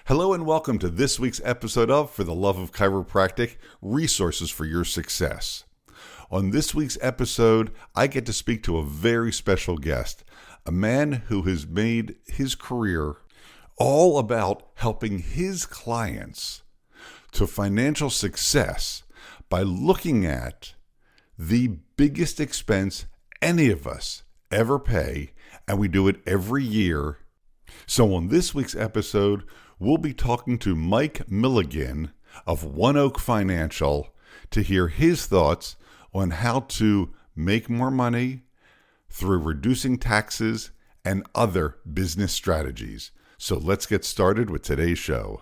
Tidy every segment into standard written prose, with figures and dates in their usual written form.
Hello and welcome to this week's episode of For the Love of Chiropractic, Resources for Your Success. On this week's episode, I get to speak to a very special guest, a man who has made his career all about helping his clients to financial success by looking at the biggest expense any of us ever pay, and we do it every year. So on this week's episode, we'll be talking to Mike Milligan of One Oak Financial to hear his thoughts on how to make more money through reducing taxes and other business strategies. So let's get started with today's show.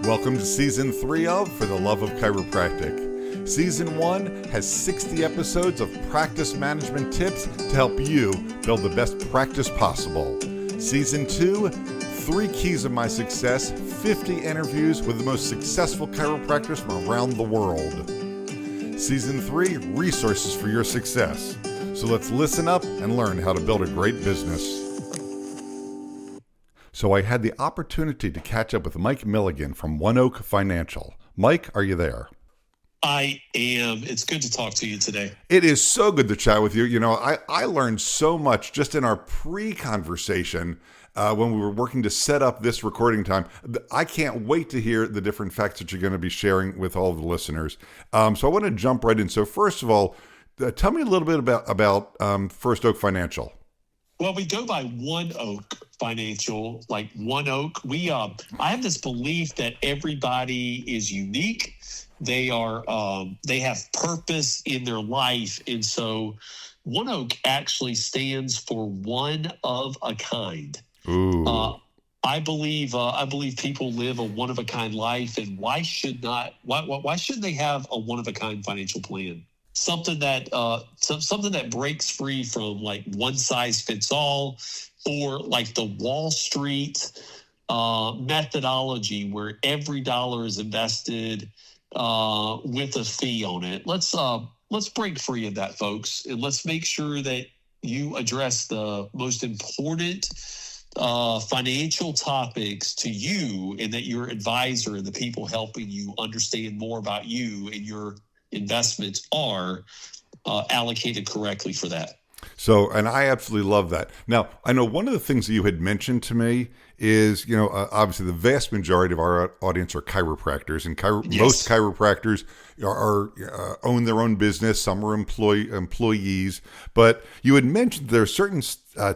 Welcome to Season 3 of For the Love of Chiropractic. Season 1 has 60 episodes of practice management tips to help you build the best practice possible. Season 2, 3 keys of my success, 50 interviews with the most successful chiropractors from around the world. Season 3, resources for your success. So let's listen up and learn how to build a great business. So I had the opportunity to catch up with Mike Milligan from One Oak Financial. Mike, are you there? I am. It's good to talk to you today. It is so good to chat with you. You know, I learned so much just in our pre-conversation when we were working to set up this recording time. I can't wait to hear the different facts that you're going to be sharing with all of the listeners. So I want to jump right in. So first of all, tell me a little bit about First Oak Financial. Well, we go by One Oak Financial, like One Oak. I have this belief that everybody is unique. They have purpose in their life. And so One Oak actually stands for one of a kind. Ooh. I believe people live a one of a kind life, and why shouldn't they have a one of a kind financial plan? Something that breaks free from like one size fits all, or like the Wall Street methodology where every dollar is invested with a fee on it. Let's break free of that, folks, and let's make sure that you address the most important financial topics to you, and that your advisor and the people helping you understand more about you and your investments are allocated correctly for that. So, and I absolutely love that. Now, I know one of the things that you had mentioned to me is, obviously the vast majority of our audience are chiropractors, and Yes. Most chiropractors are own their own business. Some are employees, but you had mentioned there are certain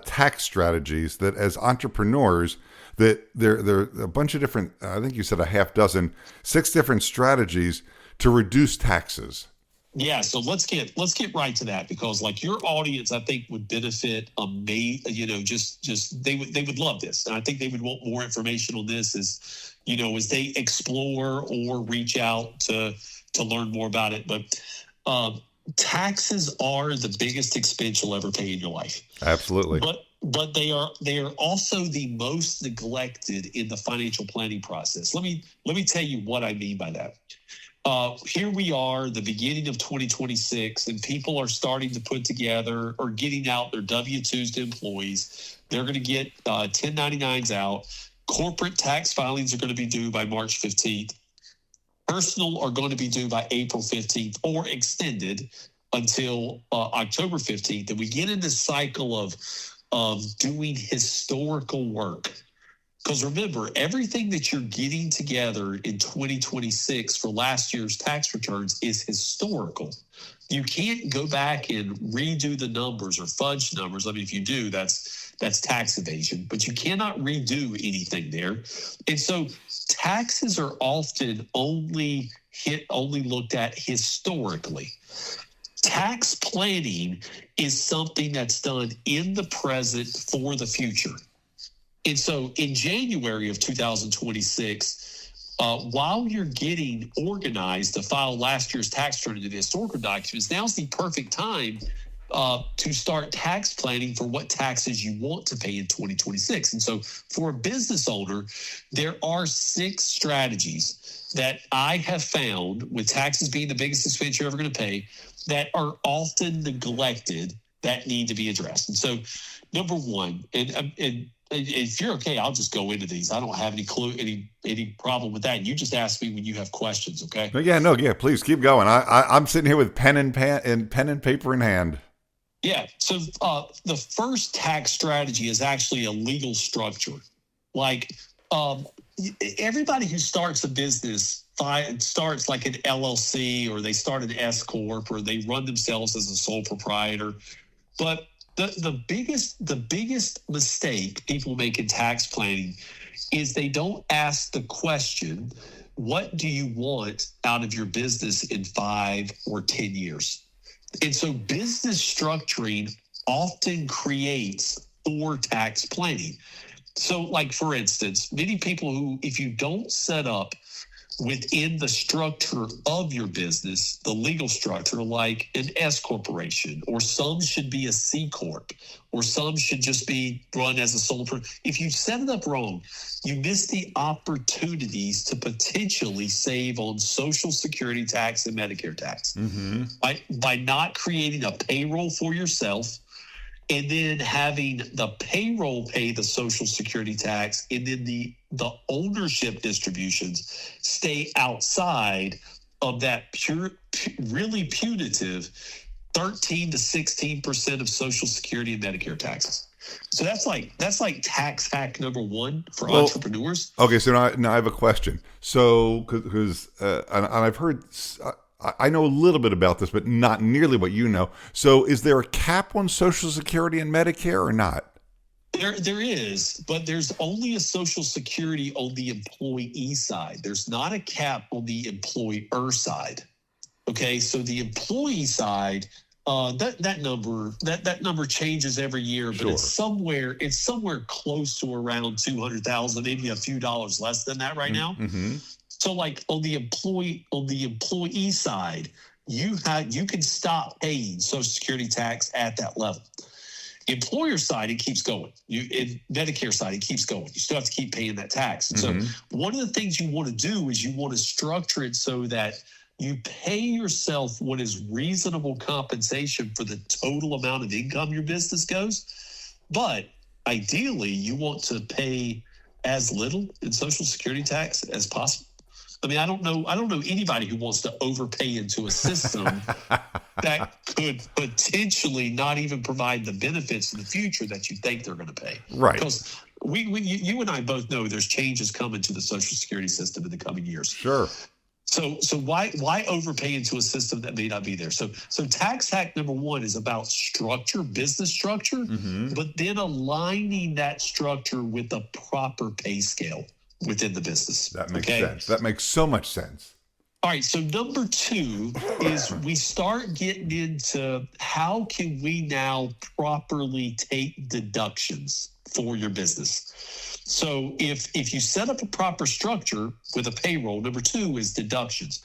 tax strategies that as entrepreneurs, that there are a bunch of different, I think you said a half dozen, 6 different strategies to reduce taxes. Yeah, so let's get right to that, because like your audience, I think would benefit just they would love this, and I think they would want more information on this as they explore or reach out to learn more about it. But taxes are the biggest expense you'll ever pay in your life. Absolutely. But they are also the most neglected in the financial planning process. Let me tell you what I mean by that. Here we are, the beginning of 2026, and people are starting to put together or getting out their W-2s to employees. They're going to get 1099s out. Corporate tax filings are going to be due by March 15th. Personal are going to be due by April 15th or extended until October 15th. And we get in this cycle of doing historical work. Because remember, everything that you're getting together in 2026 for last year's tax returns is historical. You can't go back and redo the numbers or fudge numbers. I mean, if you do, that's tax evasion. But you cannot redo anything there. And so taxes are often only looked at historically. Tax planning is something that's done in the present for the future. And so in January of 2026, while you're getting organized to file last year's tax return into the historical documents, now's the perfect time to start tax planning for what taxes you want to pay in 2026. And so for a business owner, there are 6 strategies that I have found, with taxes being the biggest expense you're ever going to pay, that are often neglected that need to be addressed. And so number one, and if you're okay, I'll just go into these. I don't have any problem with that. You just ask me when you have questions, okay? Yeah. Please keep going. I'm sitting here with pen and paper in hand. Yeah. So the first tax strategy is actually a legal structure. Like everybody who starts a business starts like an LLC, or they start an S corp, or they run themselves as a sole proprietor. But the biggest mistake people make in tax planning is they don't ask the question, what do you want out of your business in 5 or 10 years? And so business structuring often creates poor tax planning. So, like, for instance, many people who, if you don't set up within the structure of your business, the legal structure, like an S corporation, or some should be a C corp, or some should just be run as a sole proprietor. If you set it up wrong, you miss the opportunities to potentially save on Social Security tax and Medicare tax by not creating a payroll for yourself, and then having the payroll pay the Social Security tax, and then the ownership distributions stay outside of that really punitive 13 to 16% of Social Security and Medicare taxes. So that's like tax hack number one for entrepreneurs. Okay, so now I have a question. So because and I've heard. I know a little bit about this, but not nearly what you know. So is there a cap on Social Security and Medicare or not? There is, but there's only a Social Security on the employee side. There's not a cap on the employer side. Okay, so the employee side, that number changes every year, but it's somewhere close to around 200,000, maybe a few dollars less than that right now. Mm-hmm. So, like on the employee side, you can stop paying Social Security tax at that level. Employer side, it keeps going. Medicare side, it keeps going. You still have to keep paying that tax. And so one of the things you want to do is you want to structure it so that you pay yourself what is reasonable compensation for the total amount of income your business goes. But ideally, you want to pay as little in Social Security tax as possible. I mean, I don't know anybody who wants to overpay into a system that could potentially not even provide the benefits in the future that you think they're going to pay. Right. Because you and I both know there's changes coming to the Social Security system in the coming years. Sure. So why overpay into a system that may not be there? So tax hack number one is about structure, business structure, but then aligning that structure with the proper pay scale within the business. That makes sense. That makes so much sense. All right. So number two is we start getting into how can we now properly take deductions for your business. So if you set up a proper structure with a payroll, number two is deductions.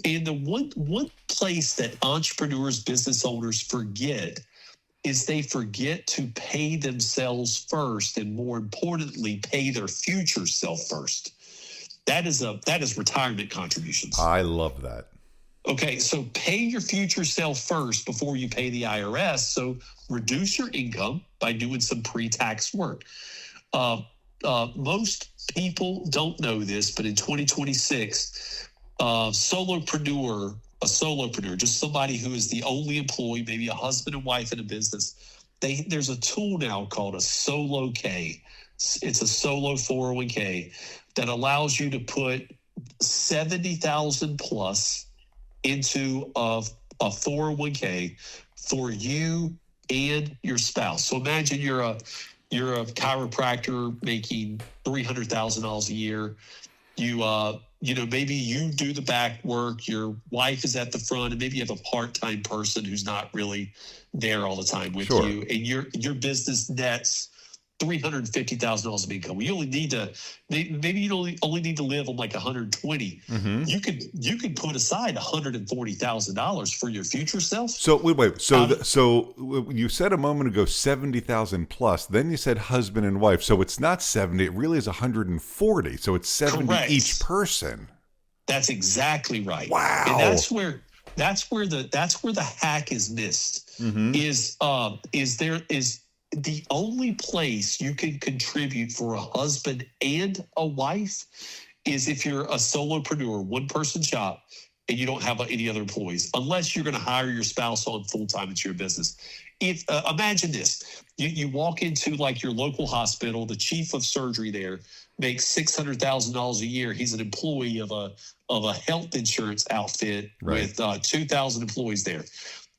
And the one place that entrepreneurs, business owners forget is they forget to pay themselves first, and more importantly, pay their future self first. That is retirement contributions. I love that. Okay, so pay your future self first before you pay the IRS. So reduce your income by doing some pre-tax work. Most people don't know this, but in 2026, a solopreneur, just somebody who is the only employee, maybe a husband and wife in a business, there's a tool now called a Solo K. It's a solo 401k that allows you to put 70,000 plus into a 401k for you and your spouse. So imagine you're a chiropractor making $300,000 a year. Maybe you do the back work, your wife is at the front, and maybe you have a part-time person who's not really there all the time with you, and your business nets $350,000 of income. You only need to, maybe you only need to live on like 120. You could put aside $140,000 for your future self. So wait. So you said a moment ago 70,000 plus. Then you said husband and wife. So it's not 70. It really is 140. So it's 70 Correct. Each person. That's exactly right. Wow. And that's where the hack is missed. the only place you can contribute for a husband and a wife is if you're a solopreneur, one person shop, and you don't have any other employees, unless you're going to hire your spouse on full time into your business. If imagine this, you walk into like your local hospital, the chief of surgery there makes $600,000 a year. He's an employee of a health insurance outfit with 2,000 employees there.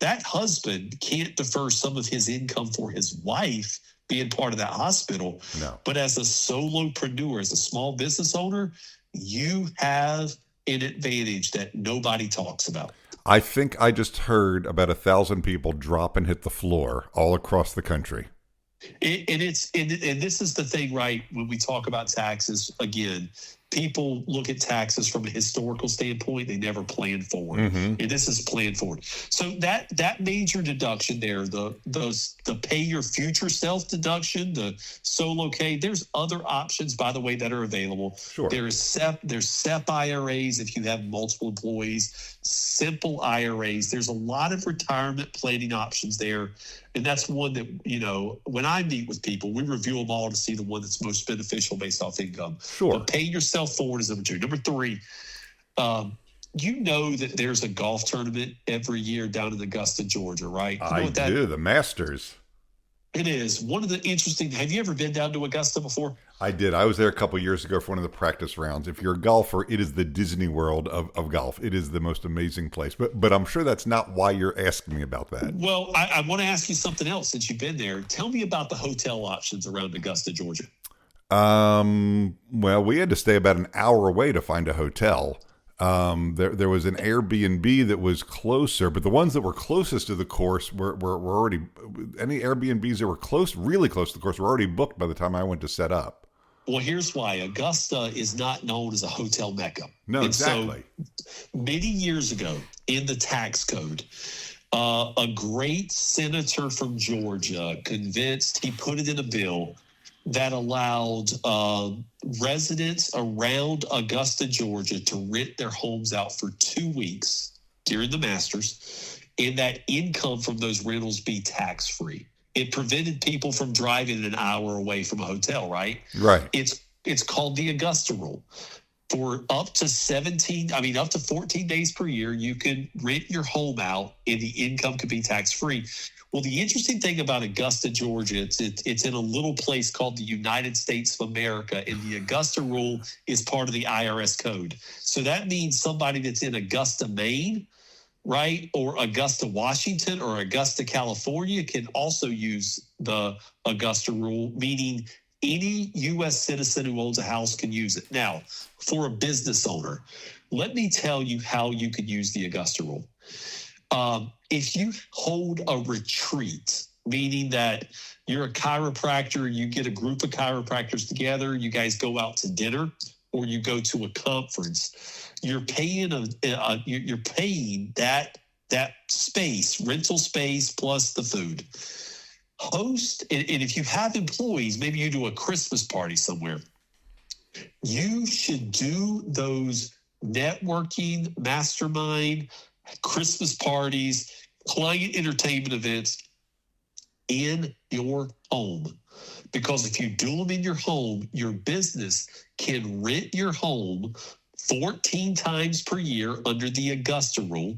That husband can't defer some of his income for his wife being part of that hospital. No. But as a solopreneur, as a small business owner, you have an advantage that nobody talks about. I think I just heard about 1,000 people drop and hit the floor all across the country. And this is the thing, right? When we talk about taxes, again, people look at taxes from a historical standpoint. They never plan forward. And this is planned forward. So that major deduction there, the pay your future self deduction, the solo K, there's other options, by the way, that are available. Sure. There's SEP IRAs if you have multiple employees, simple IRAs. There's a lot of retirement planning options there. And that's one that, when I meet with people, we review them all to see the one that's most beneficial based off income. Sure. But paying yourself forward is number two. Number three, you know that there's a golf tournament every year down in Augusta, Georgia, right? I do. The Masters. It is. One of the interesting, have you ever been down to Augusta before? I did. I was there a couple of years ago for one of the practice rounds. If you're a golfer, it is the Disney World of golf. It is the most amazing place. But I'm sure that's not why you're asking me about that. Well, I want to ask you something else since you've been there. Tell me about the hotel options around Augusta, Georgia. Well, we had to stay about an hour away to find a hotel. There was an Airbnb that was closer, but the ones that were closest to the course were already, any Airbnbs that were really close to the course were already booked by the time I went to set up. Well, here's why. Augusta is not known as a hotel mecca. No, and exactly. So many years ago in the tax code, a great senator from Georgia convinced, he put it in a bill that allowed residents around Augusta, Georgia to rent their homes out for 2 weeks during the Masters, and that income from those rentals be tax-free. It prevented people from driving an hour away from a hotel, right? Right. It's called the Augusta rule. For up to 14 days per year, you can rent your home out and the income could be tax-free. Well, the interesting thing about Augusta, Georgia, it's in a little place called the United States of America, and the Augusta rule is part of the IRS code. So that means somebody that's in Augusta, Maine, right, or Augusta, Washington, or Augusta, California can also use the Augusta rule, meaning any U.S. citizen who owns a house can use it. Now, for a business owner, let me tell you how you could use the Augusta rule. If you hold a retreat, meaning that you're a chiropractor, you get a group of chiropractors together, you guys go out to dinner, or you go to a conference, you're paying that space, rental space plus the food. Host, and if you have employees, maybe you do a Christmas party somewhere, you should do those networking, mastermind, Christmas parties, client entertainment events in your home. Because if you do them in your home, your business can rent your home 14 times per year under the Augusta rule,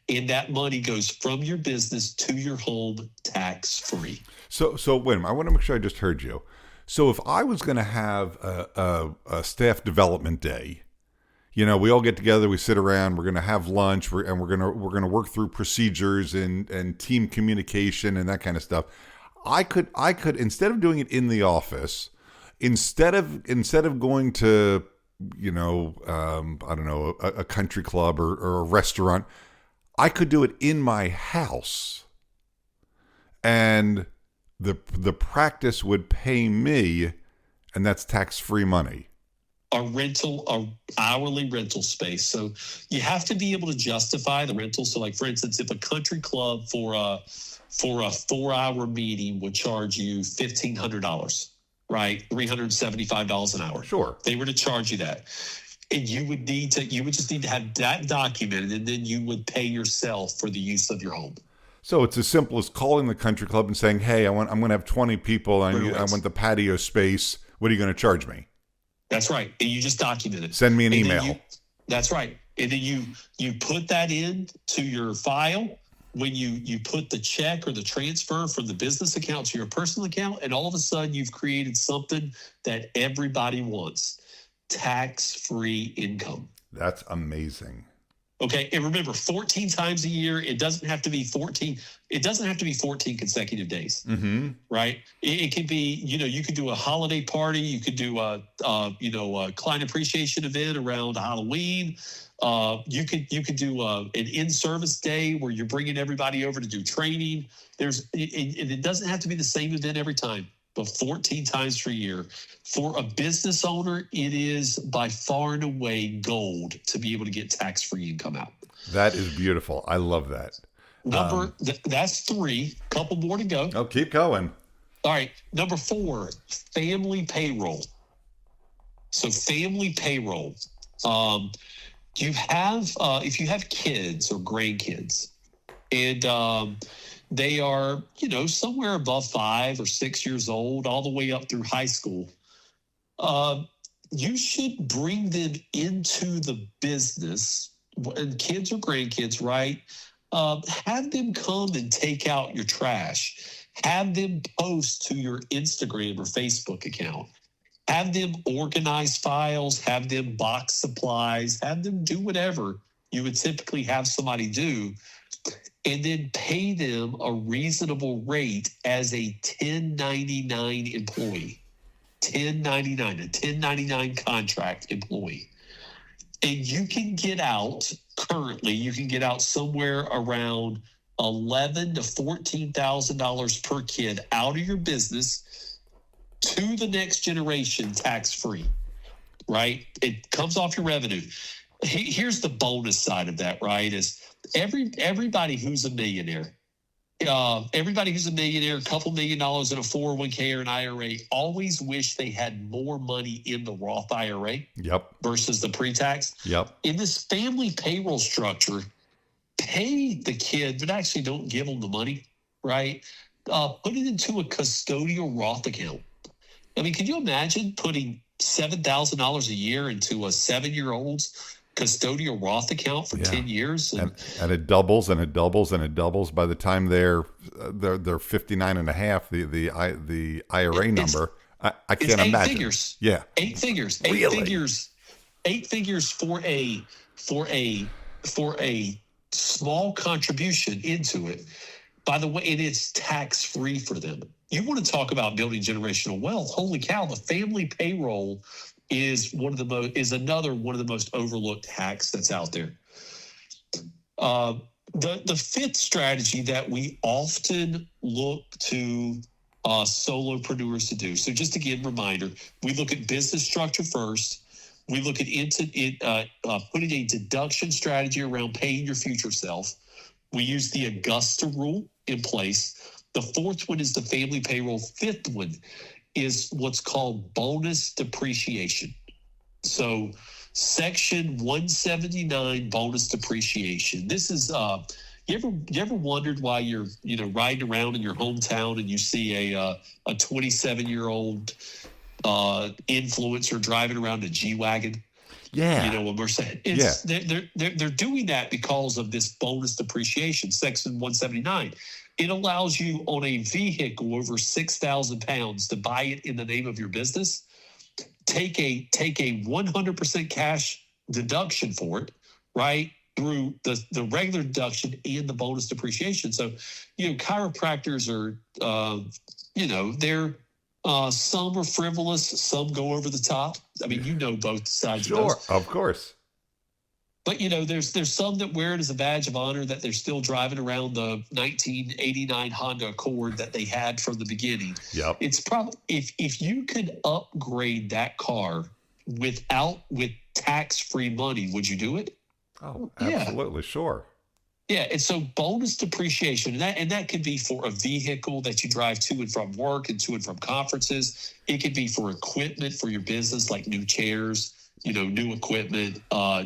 and that money goes from your business to your home tax-free. So wait a minute. I want to make sure I just heard you. So if I was going to have a staff development day, we all get together, we sit around, we're going to have lunch, we're going to work through procedures and team communication and that kind of stuff. I could instead of doing it in the office, instead of going to I don't know, a country club or a restaurant, I could do it in my house, and the practice would pay me, and that's tax-free money. A hourly rental space. So you have to be able to justify the rental. So, like, for instance, if a country club for a 4-hour meeting would charge you $1,500, right? $375 an hour. Sure. They were to charge you that. And you would just need to have that documented, and then you would pay yourself for the use of your home. So it's as simple as calling the country club and saying, "Hey, I'm going to have 20 people, and I want the patio space. What are you going to charge me?" That's right. And you just document it. Send me an email. That's right. And then you put that in to your file when you put the check or the transfer from the business account to your personal account, and all of a sudden you've created something that everybody wants: tax-free income. That's amazing. Okay, and remember, 14 times a year. It doesn't have to be 14. It doesn't have to be 14 consecutive days, right? It could be, you could do a holiday party. You could do a client appreciation event around Halloween. You could do an in-service day where you're bringing everybody over to do training. It doesn't have to be the same event every time, but 14 times per year. For a business owner, it is by far and away gold to be able to get tax-free income out. That is beautiful. I love that. That's 3. Couple more to go. Oh, keep going. All right. Number 4, family payroll. So family payroll. You have, if you have kids or grandkids, and they are, somewhere above 5 or 6 years old, all the way up through high school, you should bring them into the business, and kids or grandkids, right? Have them come and take out your trash. Have them post to your Instagram or Facebook account. Have them organize files. Have them box supplies. Have them do whatever you would typically have somebody do, and then pay them a reasonable rate as a 1099 employee. 1099, a 1099 contract employee. And you can get out somewhere around $11,000 to $14,000 per kid out of your business to the next generation tax-free, right? It comes off your revenue. Here's the bonus side of that, right? Is everybody who's a millionaire, a couple $1 million in a 401k or an IRA, always wish they had more money in the Roth IRA. Yep. Versus the pre-tax. Yep. In this family payroll structure, pay the kid, but actually don't give them the money, right? Put it into a custodial Roth account. I mean, can you imagine putting $7,000 a year into a 7-year-old's custodial Roth account for 10 years? And it doubles and it doubles and it doubles by the time they're 59 and a half, the IRA number. I can't imagine. 8 figures. Yeah. 8 figures. Really? 8 figures. 8 figures for a small contribution into it. By the way, and it's tax-free for them. You want to talk about building generational wealth? Holy cow! The family payroll is another one of the most overlooked hacks that's out there. The 5th strategy that we often look to solopreneurs to do. So just again, reminder: we look at business structure first. We look at putting a deduction strategy around paying your future self. We use the Augusta rule in place. The 4th one is the family payroll. 5th one is what's called bonus depreciation. So Section 179 bonus depreciation. This is you ever wondered why you're riding around in your hometown and you see a 27-year-old influencer driving around a G-Wagon? Yeah. What we're saying. They're doing that because of this bonus depreciation, Section 179. It allows you on a vehicle over 6,000 pounds to buy it in the name of your business, take a 100% cash deduction for it, right, through the regular deduction and the bonus depreciation. So, chiropractors are, they're some are frivolous, some go over the top. I mean, both sides of those. Sure, of course. But, there's some that wear it as a badge of honor, that they're still driving around the 1989 Honda Accord that they had from the beginning. Yep. It's probably, if you could upgrade that car with tax-free money, would you do it? Oh, absolutely. Yeah. Sure. Yeah. And so bonus depreciation, and that could be for a vehicle that you drive to and from work and to and from conferences. It could be for equipment for your business, like new chairs, new equipment,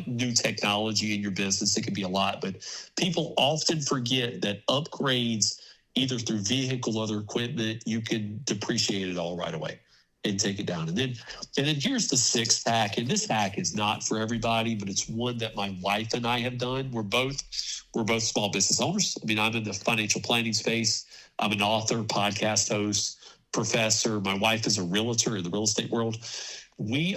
new technology in your business. It can be a lot, but people often forget that upgrades, either through vehicle or other equipment, you can depreciate it all right away and take it down. And then here's the sixth hack. And this hack is not for everybody, but it's one that my wife and I have done. We're both small business owners. I mean, I'm in the financial planning space. I'm an author, podcast host, professor. My wife is a realtor in the real estate world. We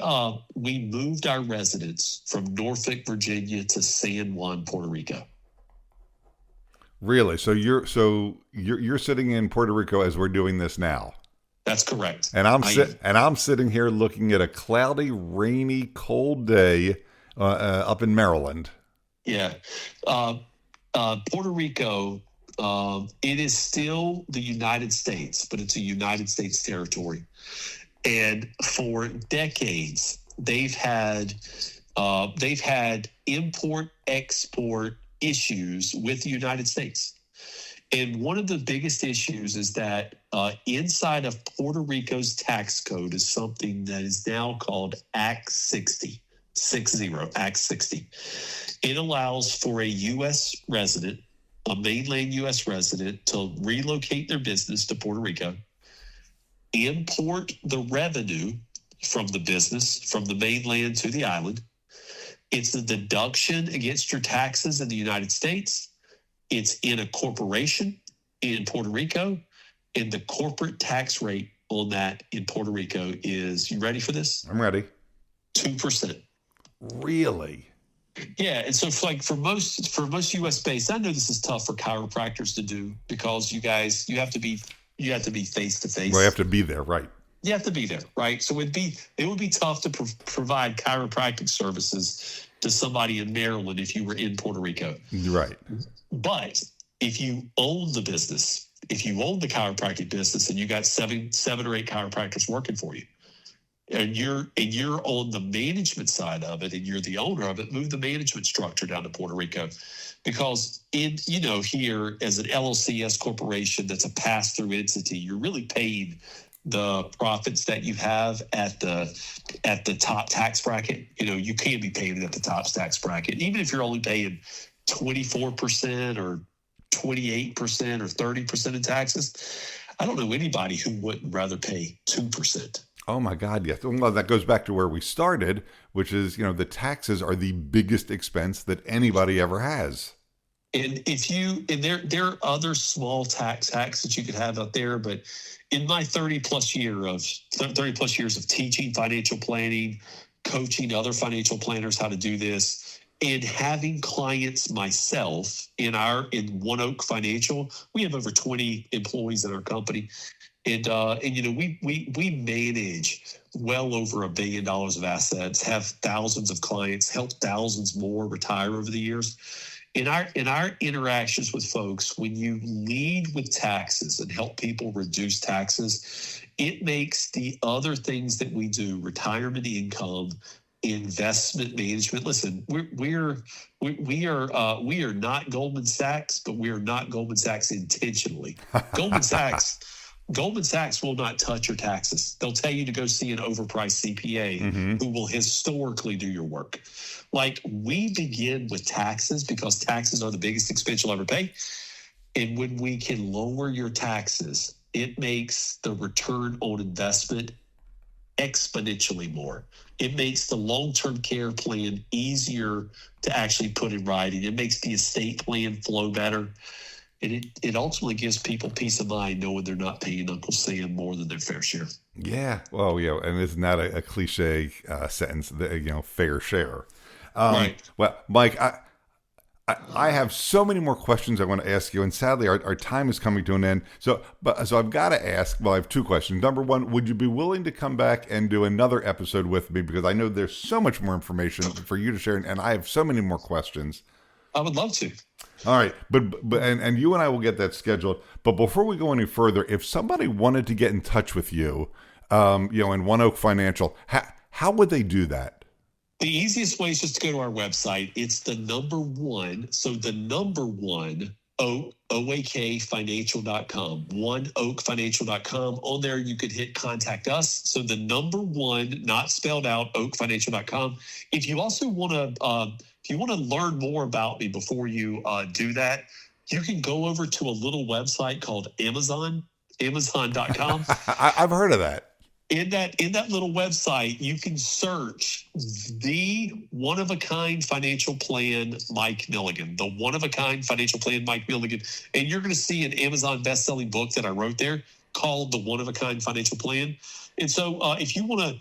moved our residence from Norfolk, Virginia to San Juan, Puerto Rico. Really? So you're sitting in Puerto Rico as we're doing this now. That's correct. And I'm sitting here looking at a cloudy, rainy, cold day up in Maryland. Yeah. Puerto Rico, it is still the United States, but it's a United States territory. And for decades, they've had import-export issues with the United States. And one of the biggest issues is that inside of Puerto Rico's tax code is something that is now called Act 60, Act 60. It allows for a U.S. resident, a mainland U.S. resident, to relocate their business to Puerto Rico, import the revenue from the business from the mainland to the island. It's a deduction against your taxes in the United States. It's in a corporation in Puerto Rico, and the corporate tax rate on that in Puerto Rico is, you ready for this? I'm ready. 2%. Really? Yeah, and so for most U.S. based, I know this is tough for chiropractors to do because you have to be face to face. Well, you have to be there, right? You have to be there, right? So it would be tough to provide chiropractic services to somebody in Maryland if you were in Puerto Rico. Right. But if you own the business, if you own the chiropractic business and you got seven or eight chiropractors working for you, and you're on the management side of it and you're the owner of it, move the management structure down to Puerto Rico. Because here as an LLCS corporation that's a pass-through entity, you're really paying the profits that you have at the top tax bracket. You can be paying it at the top tax bracket, even if you're only paying 24% or 28% or 30% in taxes. I don't know anybody who wouldn't rather pay 2%. Oh my God, yes. Well, that goes back to where we started, which is, the taxes are the biggest expense that anybody ever has. And there are other small tax hacks that you could have out there, but in my 30 plus years of teaching financial planning, coaching other financial planners how to do this, and having clients myself in One Oak Financial, we have over 20 employees in our company. And we manage well over $1 billion of assets, have thousands of clients, helped thousands more retire over the years. In our interactions with folks, when you lead with taxes and help people reduce taxes, it makes the other things that we do, retirement income, investment management. Listen, we are not Goldman Sachs, but we are not Goldman Sachs intentionally. Goldman Sachs will not touch your taxes. They'll tell you to go see an overpriced CPA who will historically do your work. Like, we begin with taxes because taxes are the biggest expense you'll ever pay. And when we can lower your taxes, it makes the return on investment exponentially more. It makes the long-term care plan easier to actually put in writing. It makes the estate plan flow better. And it ultimately gives people peace of mind knowing they're not paying Uncle Sam more than their fair share. Yeah. Well, yeah. And isn't that a cliche sentence, fair share? Right. Well, Mike, I have so many more questions I want to ask you, and sadly, our time is coming to an end. So I've got to ask. Well, I have two questions. Number one, would you be willing to come back and do another episode with me? Because I know there's so much more information for you to share, and I have so many more questions. I would love to. All right, but and you and I will get that scheduled. But before we go any further, if somebody wanted to get in touch with you, in One Oak Financial, how would they do that? The easiest way is just to go to our website. It's the number one. So the number one, oakfinancial.com, oneoakfinancial.com. On there, you could hit contact us. So the number one, not spelled out, oakfinancial.com. If you also want to, if you want to learn more about me before you do that, you can go over to a little website called amazon.com. I've heard of that. In that little website, you can search the one-of-a-kind financial plan, Mike Milligan, the one-of-a-kind financial plan, Mike Milligan. And you're going to see an Amazon best-selling book that I wrote there called The One-of-a-Kind Financial Plan. And so if you want to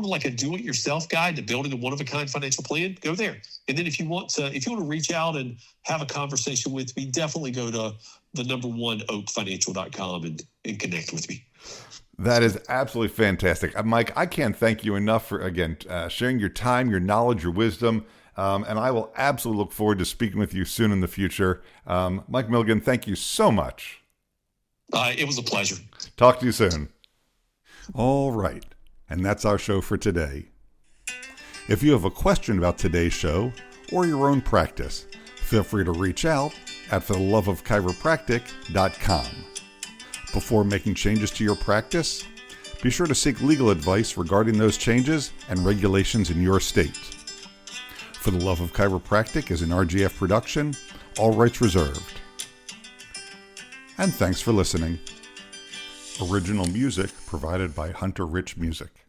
like a do-it-yourself guide to building a one-of-a-kind financial plan, go there. And then if you want to reach out and have a conversation with me, definitely go to the number one oakfinancial.com and connect with me. That is absolutely fantastic. Mike, I can't thank you enough for, again, sharing your time, your knowledge, your wisdom. And I will absolutely look forward to speaking with you soon in the future. Mike Milligan, thank you so much. It was a pleasure. Talk to you soon. All right. And that's our show for today. If you have a question about today's show or your own practice, feel free to reach out at fortheloveofchiropractic.com. Before making changes to your practice, be sure to seek legal advice regarding those changes and regulations in your state. For the Love of Chiropractic is an RGF production, all rights reserved. And thanks for listening. Original music provided by Hunter Rich Music.